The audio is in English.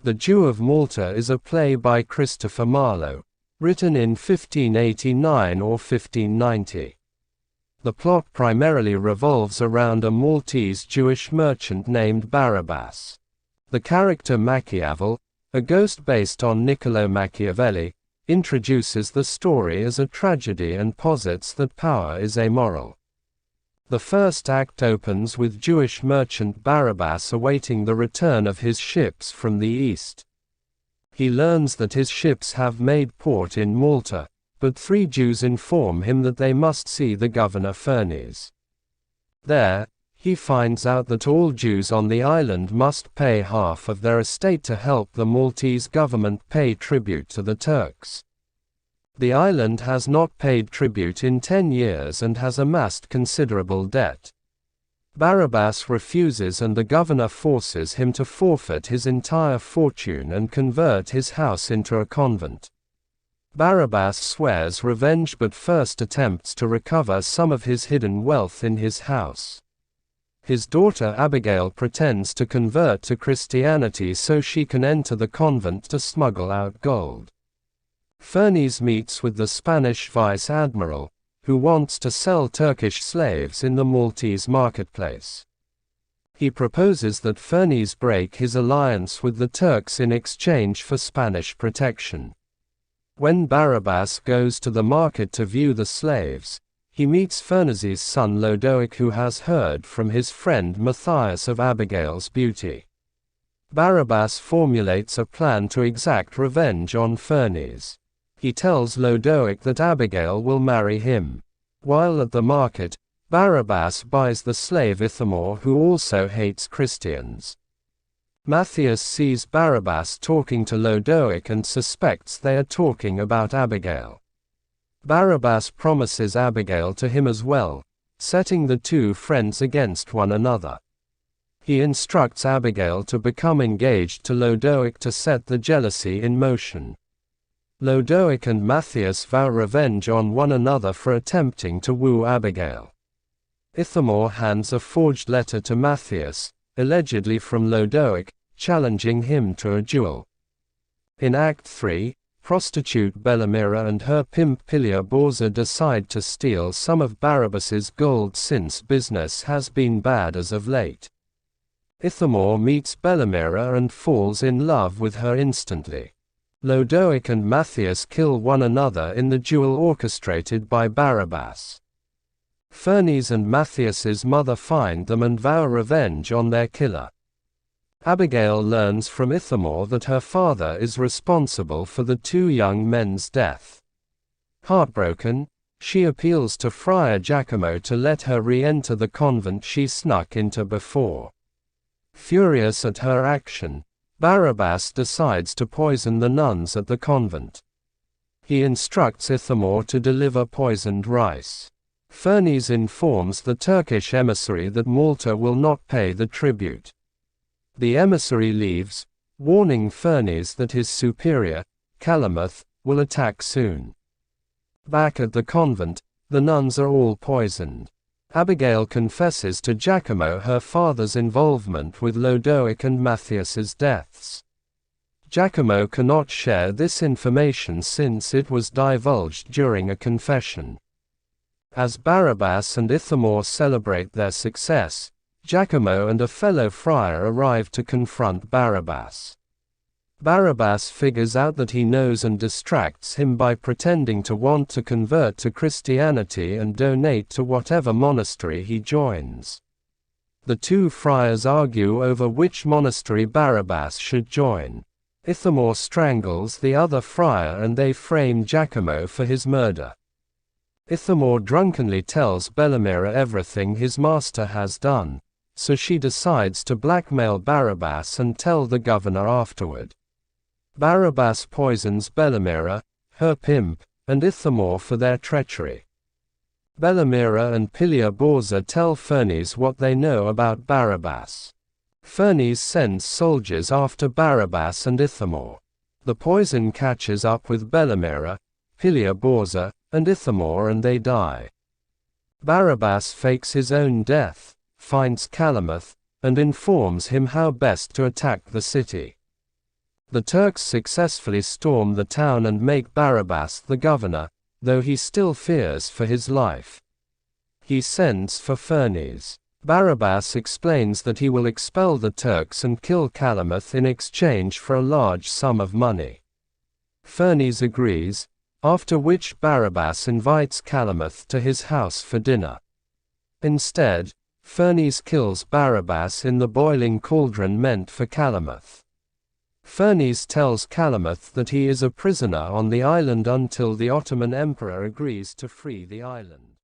The Jew of Malta is a play by Christopher Marlowe, written in 1589 or 1590. The plot primarily revolves around a Maltese Jewish merchant named Barabas. The character Machiavel, a ghost based on Niccolò Machiavelli, introduces the story as a tragedy and posits that power is amoral. The first act opens with Jewish merchant Barabas awaiting the return of his ships from the east. He learns that his ships have made port in Malta, but 3 Jews inform him that they must see the governor Fernes. There, he finds out that all Jews on the island must pay half of their estate to help the Maltese government pay tribute to the Turks. The island has not paid tribute in 10 years and has amassed considerable debt. Barabas refuses and the governor forces him to forfeit his entire fortune and convert his house into a convent. Barabas swears revenge but first attempts to recover some of his hidden wealth in his house. His daughter Abigail pretends to convert to Christianity so she can enter the convent to smuggle out gold. Fernes meets with the Spanish vice admiral, who wants to sell Turkish slaves in the Maltese marketplace. He proposes that Fernes break his alliance with the Turks in exchange for Spanish protection. When Barabas goes to the market to view the slaves, he meets Fernes's son Lodoic, who has heard from his friend Matthias of Abigail's beauty. Barabas formulates a plan to exact revenge on Fernes. He tells Lodoic that Abigail will marry him. While at the market, Barabas buys the slave Ithamore, who also hates Christians. Matthias sees Barabas talking to Lodoic and suspects they are talking about Abigail. Barabas promises Abigail to him as well, setting the 2 friends against one another. He instructs Abigail to become engaged to Lodoic to set the jealousy in motion. Lodoic and Matthias vow revenge on one another for attempting to woo Abigail. Ithamore hands a forged letter to Matthias, allegedly from Lodoic, challenging him to a duel. In Act 3, prostitute Bellamira and her pimp Pilia Borza decide to steal some of Barabas's gold since business has been bad as of late. Ithamore meets Bellamira and falls in love with her instantly. Lodoic and Matthias kill one another in the duel orchestrated by Barabas. Fernes and Matthias's mother find them and vow revenge on their killer. Abigail learns from Ithamore that her father is responsible for the 2 young men's death. Heartbroken, she appeals to Friar Giacomo to let her re-enter the convent she snuck into before. Furious at her action, Barabas decides to poison the nuns at the convent. He instructs Ithamore to deliver poisoned rice. Fernes informs the Turkish emissary that Malta will not pay the tribute. The emissary leaves, warning Fernes that his superior, Calamuth, will attack soon. Back at the convent, the nuns are all poisoned. Abigail confesses to Giacomo her father's involvement with Lodoic and Matthias's deaths. Giacomo cannot share this information since it was divulged during a confession. As Barabas and Ithamore celebrate their success, Giacomo and a fellow friar arrive to confront Barabas. Barabas figures out that he knows and distracts him by pretending to want to convert to Christianity and donate to whatever monastery he joins. The 2 friars argue over which monastery Barabas should join. Ithamore strangles the other friar and they frame Giacomo for his murder. Ithamore drunkenly tells Bellamira everything his master has done, so she decides to blackmail Barabas and tell the governor afterward. Barabas poisons Bellamira, her pimp, and Ithamore for their treachery. Bellamira and Pilia Borza tell Fernes what they know about Barabas. Fernes sends soldiers after Barabas and Ithamore. The poison catches up with Bellamira, Pilia Borza, and Ithamore and they die. Barabas fakes his own death, finds Calamuth, and informs him how best to attack the city. The Turks successfully storm the town and make Barabas the governor, though he still fears for his life. He sends for Fernes. Barabas explains that he will expel the Turks and kill Calameth in exchange for a large sum of money. Fernes agrees, after which Barabas invites Calameth to his house for dinner. Instead, Fernes kills Barabas in the boiling cauldron meant for Calameth. Fernes tells Calameth that he is a prisoner on the island until the Ottoman Emperor agrees to free the island.